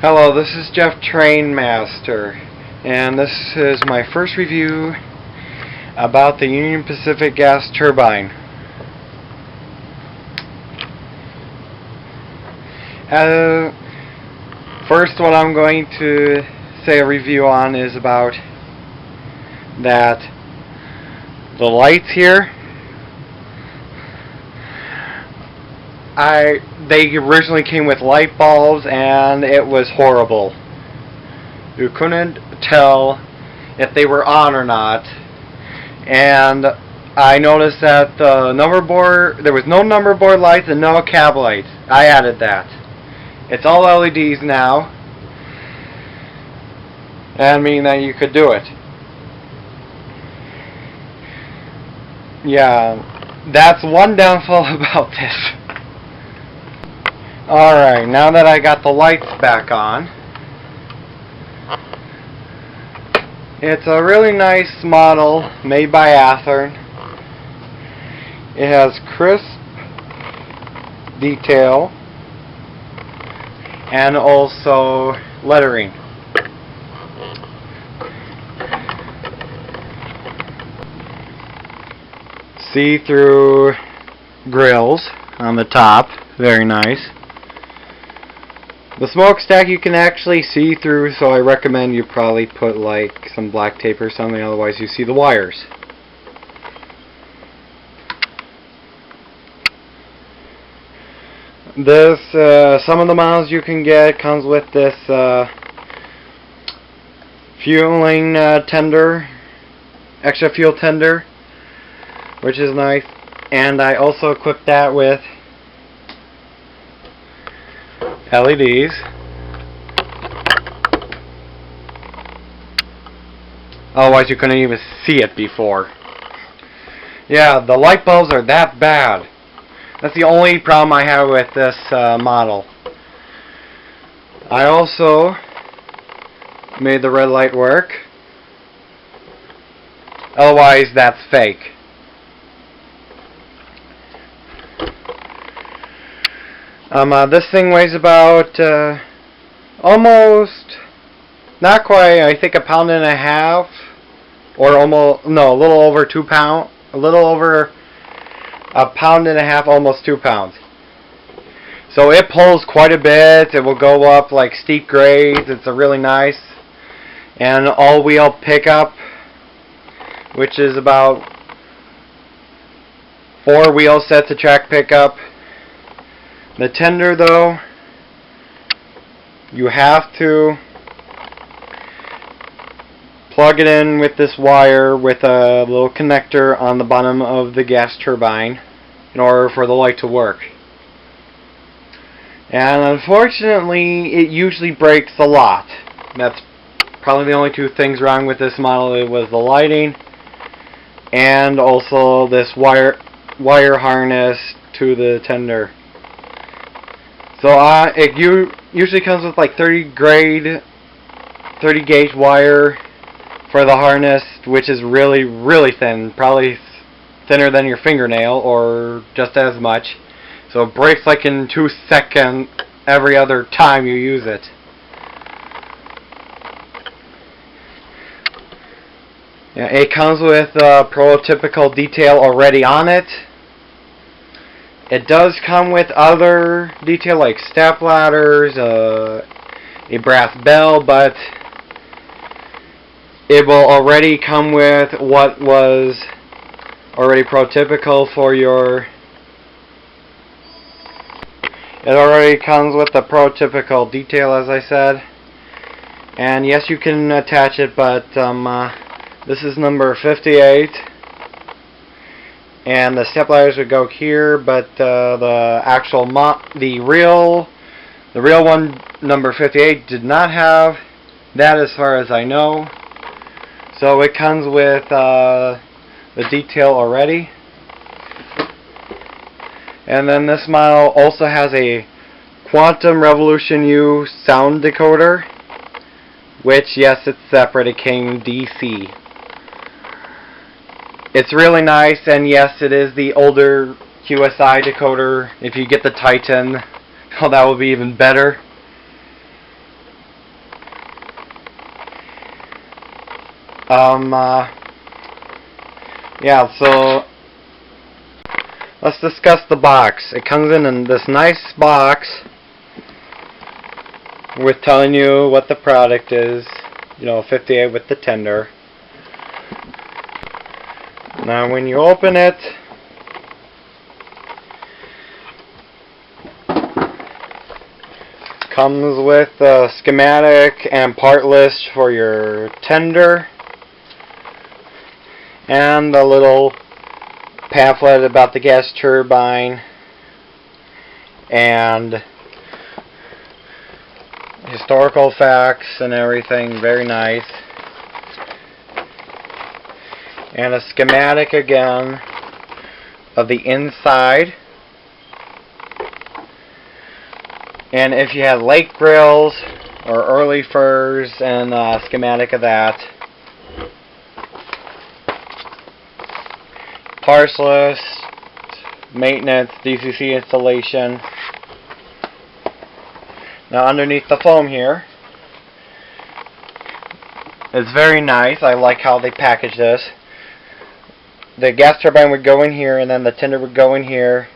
Hello, this is Jeff Trainmaster, and this is my first review about the Union Pacific gas turbine. First, what I'm going to say a review on is about that the lights here. They originally came with light bulbs, and it was horrible. You couldn't tell if they were on or not. And I noticed that the number board, there was no number board lights and no cab lights. I added that. It's all LEDs now, and meaning that you could do it. Yeah, that's one downfall about this. Alright, now that I got the lights back on, it's a really nice model made by Athearn. It has crisp detail and also lettering. See-through grills on the top, very nice. The smokestack you can actually see through, so I recommend you probably put like some black tape or something, otherwise you see the wires. This, some of the models you can get comes with this fueling tender, extra fuel tender, which is nice. And I also equipped that with LEDs. Otherwise you couldn't even see it before. Yeah, the light bulbs are that bad. That's the only problem I have with this model. I also made the red light work. Otherwise that's fake. This thing weighs about almost, not quite, I think £1.5 pounds, or almost, no, a little over 2 pounds, a little over £1.5 pounds, almost 2 pounds. So it pulls quite a bit. It will go up like steep grades. It's a really nice and all-wheel pickup, which is about 4 wheel sets of track pickup. The tender, though, you have to plug it in with this wire with a little connector on the bottom of the gas turbine in order for the light to work. And unfortunately, it usually breaks a lot. That's probably the only two things wrong with this model. It was the lighting and also this wire harness to the tender. So it usually comes with like 30 gauge wire for the harness, which is really, really thin, probably thinner than your fingernail or just as much. So it breaks like in 2 seconds every other time you use it. Yeah, it comes with prototypical detail already on it. It does come with other detail like step ladders, a brass bell, but it will already come with what was already prototypical for your... It already comes with the prototypical detail, as I said. And yes, you can attach it, but this is number 58. And the step ladders would go here, but the real one, number 58, did not have that as far as I know. So it comes with the detail already. And then this model also has a Quantum Revolution U sound decoder, which, yes, it's separate. It came DC. It's really nice, and yes, it is the older QSI decoder. If you get the Titan, oh, that will be even better. Yeah, so let's discuss the box. It comes in this nice box with telling you what the product is. You know, 58 with the tender. Now when you open it, comes with a schematic and part list for your tender, and a little pamphlet about the gas turbine, and historical facts and everything. Very nice. And a schematic again of the inside. And if you have lake grills or early furs, and a schematic of that. Parts list, maintenance, DCC installation. Now underneath the foam here, it's very nice. I like how they package this. The gas turbine would go in here, and then the tender would go in here.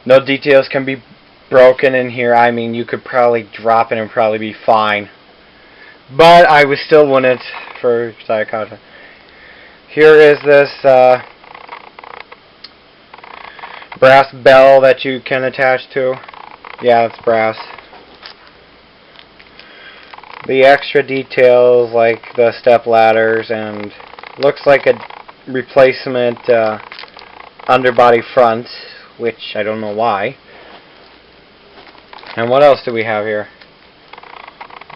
No details can be broken in here. I mean, you could probably drop it and probably be fine. But I would still want it for side content. Here is this brass bell that you can attach to. Yeah, it's brass. The extra details like the step ladders, and looks like a replacement underbody front, which I don't know why. And what else do we have here?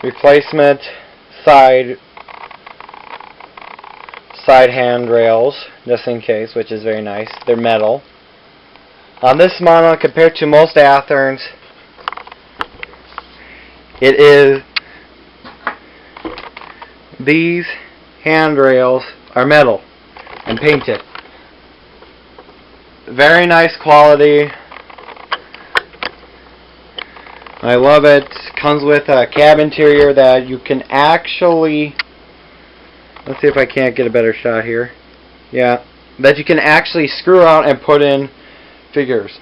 Replacement side handrails, just in case, which is very nice. They're metal. On this model, compared to most Athearns, it is, these handrails are metal and painted. Very nice quality. I love it. Comes with a cab interior that you can actually, let's see if I can't get a better shot here. Yeah, that you can actually screw out and put in figures.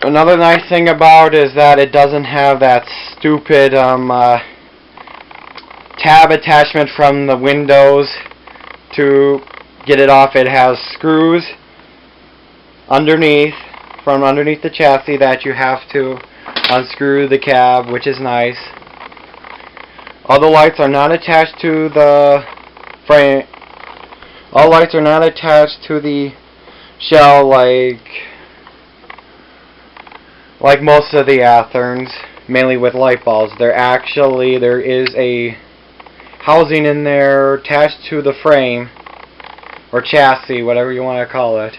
Another nice thing about it is that it doesn't have that stupid tab attachment from the windows to get it off. It has screws underneath, from underneath the chassis, that you have to unscrew the cab, which is nice. All the lights are not attached to the frame. All lights are not attached to the shell like most of the Athearns, mainly with light bulbs. There is a housing in there attached to the frame, or chassis, whatever you want to call it.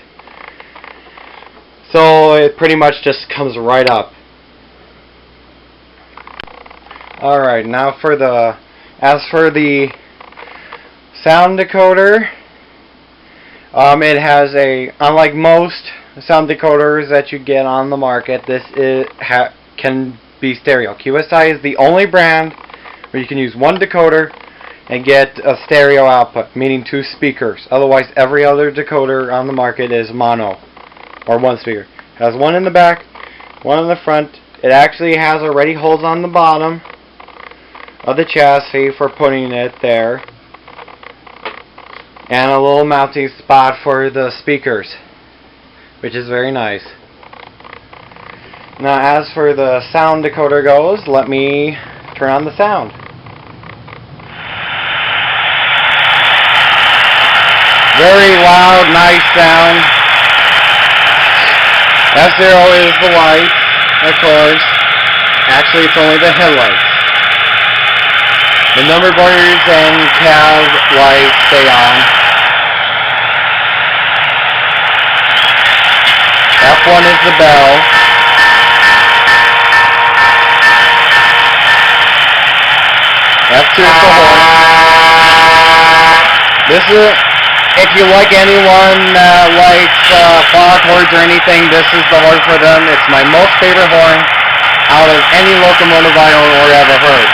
So it pretty much just comes right up. Alright, now as for the sound decoder, it has unlike most sound decoders that you get on the market, this can be stereo. QSI is the only brand where you can use one decoder and get a stereo output, meaning 2 speakers. Otherwise, every other decoder on the market is mono, or 1 speaker. It has one in the back, one in the front. It actually has already holes on the bottom of the chassis for putting it there, and a little mounting spot for the speakers, which is very nice. Now, as for the sound decoder goes, let me turn on the sound. Very loud, nice sound. F0 is the light, of course. Actually, it's only the headlights. The number boards and cab lights stay on. F1 is the bell. F2 is the horn. This is, if you like anyone that likes foghorns or anything, this is the horn for them. It's my most favorite horn out of any locomotive I own or ever heard.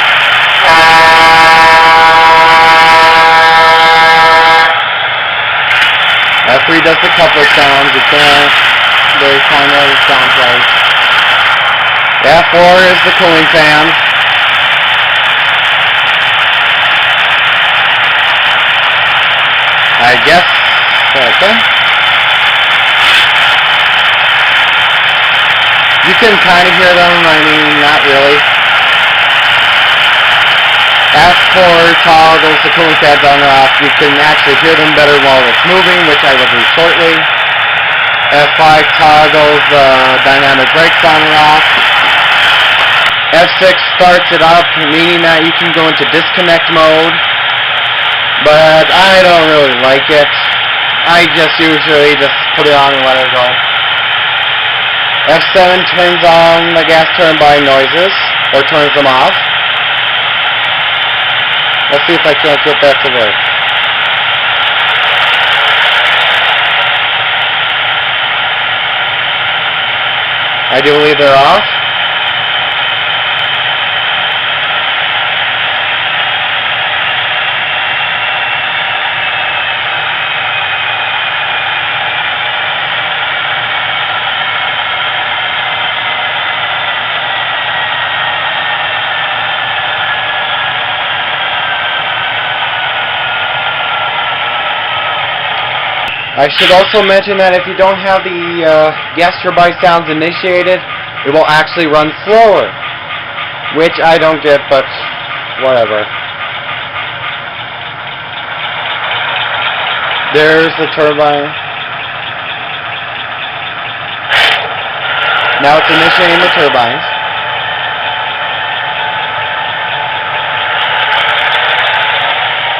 just a couple of sounds. You can't really kind of downplay. F4 is the cooling fan. I guess. Okay. You can kind of hear them. I mean, not really. F4 toggles the cooling fans on or off. You can actually hear them better while it's moving, which I will do shortly. F5 toggles the dynamic brakes on or off. F6 starts it up, meaning that you can go into disconnect mode. But I don't really like it. I just usually just put it on and let it go. F7 turns on the gas turbine noises, or turns them off. Let's see if I can't get that to work. I do believe they're off. I should also mention that if you don't have the gas turbine sounds initiated, it will actually run slower, which I don't get, but whatever. There's the turbine. Now it's initiating the turbines.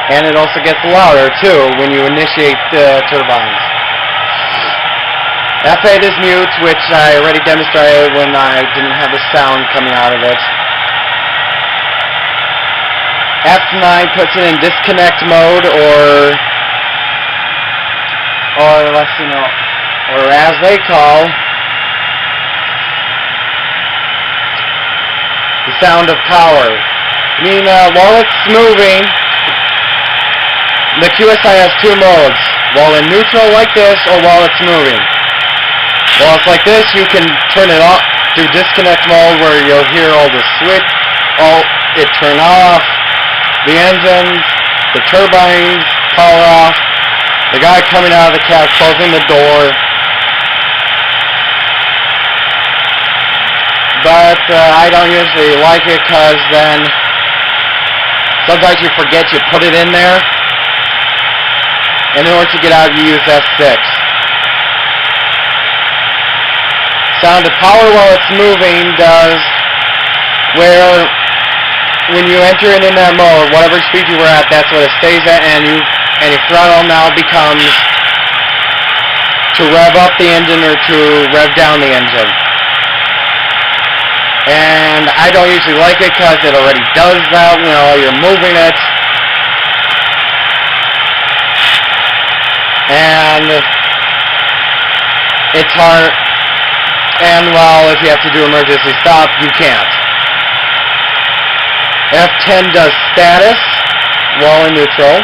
And it also gets louder, too, when you initiate the turbines. F8 is mute, which I already demonstrated when I didn't have the sound coming out of it. F9 puts it in disconnect mode, or let's see now, or as they call, the sound of power. I mean, while it's moving, the QSI has two modes, while in neutral like this, or while it's moving. While it's like this, you can turn it off through disconnect mode, where you'll hear all the switch, it turn off, the engines, the turbines power off, the guy coming out of the cab closing the door. But I don't usually like it, because then sometimes you forget you put it in there. And in order to get out, you use F6. Sound of power while it's moving does where when you enter it in that mode, whatever speed you were at, that's what it stays at, and your throttle now becomes to rev up the engine or to rev down the engine. And I don't usually like it because it already does that, you're moving it. And it's hard, and well, if you have to do emergency stop, you can't. F10 does status while in neutral.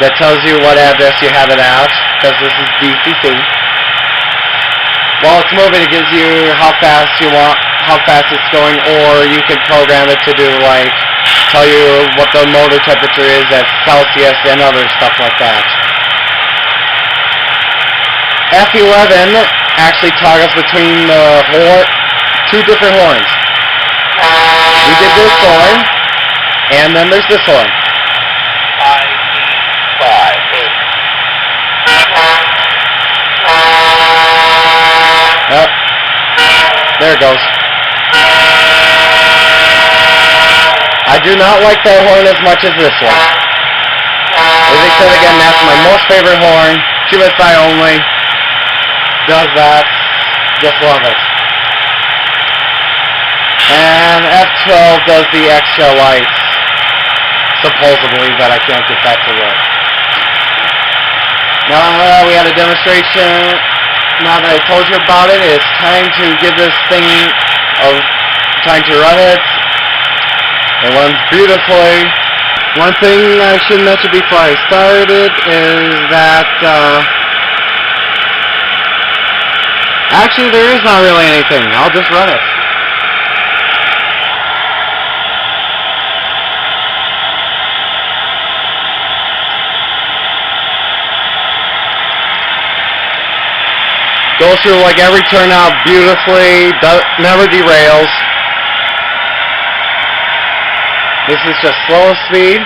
That tells you what address you have it at, because this is DCC. While it's moving, it gives you how fast it's going, or you can program it to do tell you what the motor temperature is at Celsius and other stuff like that. F11 actually toggles between two different horns. We did this horn, and then there's this horn. Yep. There it goes. I do not like that horn as much as this one. As I said again, that's my most favorite horn. QSI only. Does that. Just love it. And F12 does the extra lights. Supposedly, but I can't get that to work. Now we had a demonstration. Now that I told you about it, it's time to give this thing time to run it. It runs beautifully. One thing I should mention before I started is that actually there is not really anything. I'll just run it. Goes through like every turnout beautifully, never derails. This is just slow speed.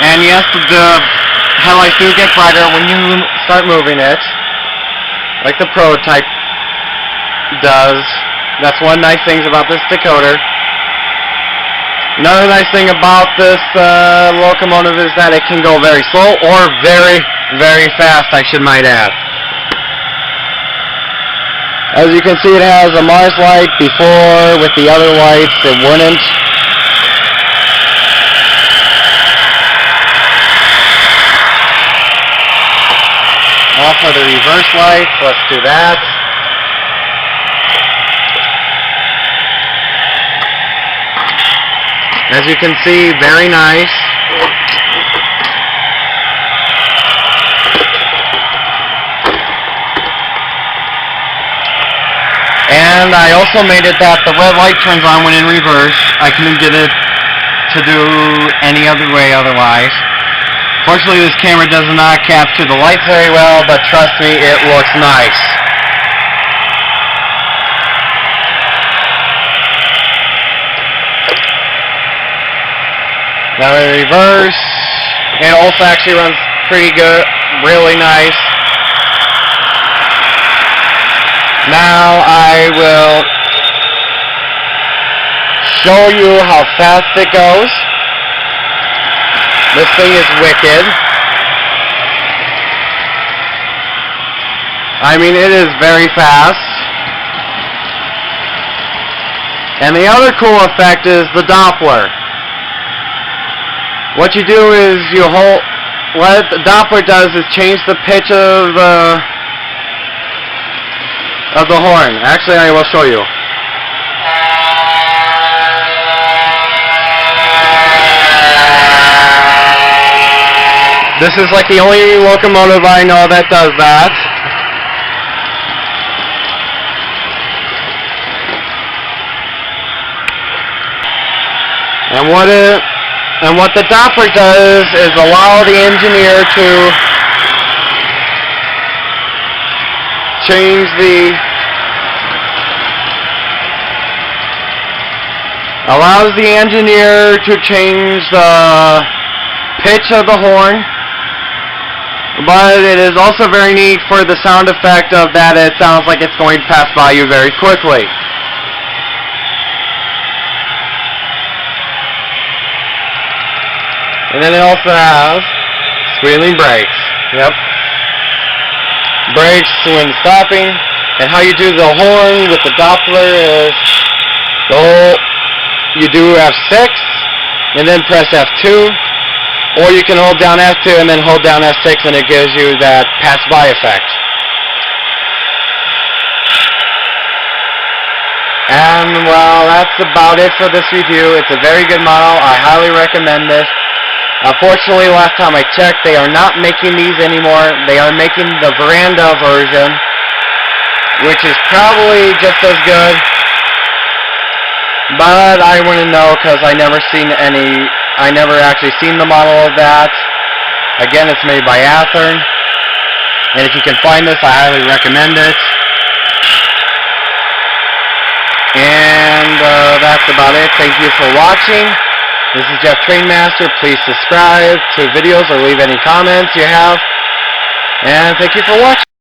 And yes, the headlights do get brighter when you start moving it, like the prototype does. That's one nice thing about this decoder. Another nice thing about this locomotive is that it can go very slow or very, very fast, I should might add. As you can see, it has a Mars light. Before, with the other lights, it wouldn't. Off for the reverse lights. Let's do that. As you can see, very nice. And I also made it that the red light turns on when in reverse. I couldn't get it to do any other way otherwise. Fortunately, this camera does not capture the lights very well, but trust me, it looks nice. Now in reverse, it also actually runs pretty good, really nice. Now I will show you how fast it goes. This thing is wicked. I mean, it is very fast. And the other cool effect is the Doppler. What you do is you hold, what the Doppler does is change the pitch of the horn. Actually, I will show you. This is like the only locomotive I know that does that. And what the Doppler does is allow the engineer to change the pitch of the horn, but it is also very neat for the sound effect of that it sounds like it's going to pass by you very quickly. And then it also has squealing brakes. Yep. Brakes when stopping. And how you do the horn with the Doppler is you do F6 and then press F2. Or you can hold down F2 and then hold down F6 and it gives you that pass-by effect. And well, that's about it for this review. It's a very good model. I highly recommend this. Unfortunately, last time I checked, they are not making these anymore. They are making the veranda version, which is probably just as good. But I wouldn't know because I never actually seen the model of that. Again, it's made by Athearn. And if you can find this, I highly recommend it. And that's about it. Thank you for watching. This is Jeff Trainmaster. Please subscribe to videos or leave any comments you have. And thank you for watching.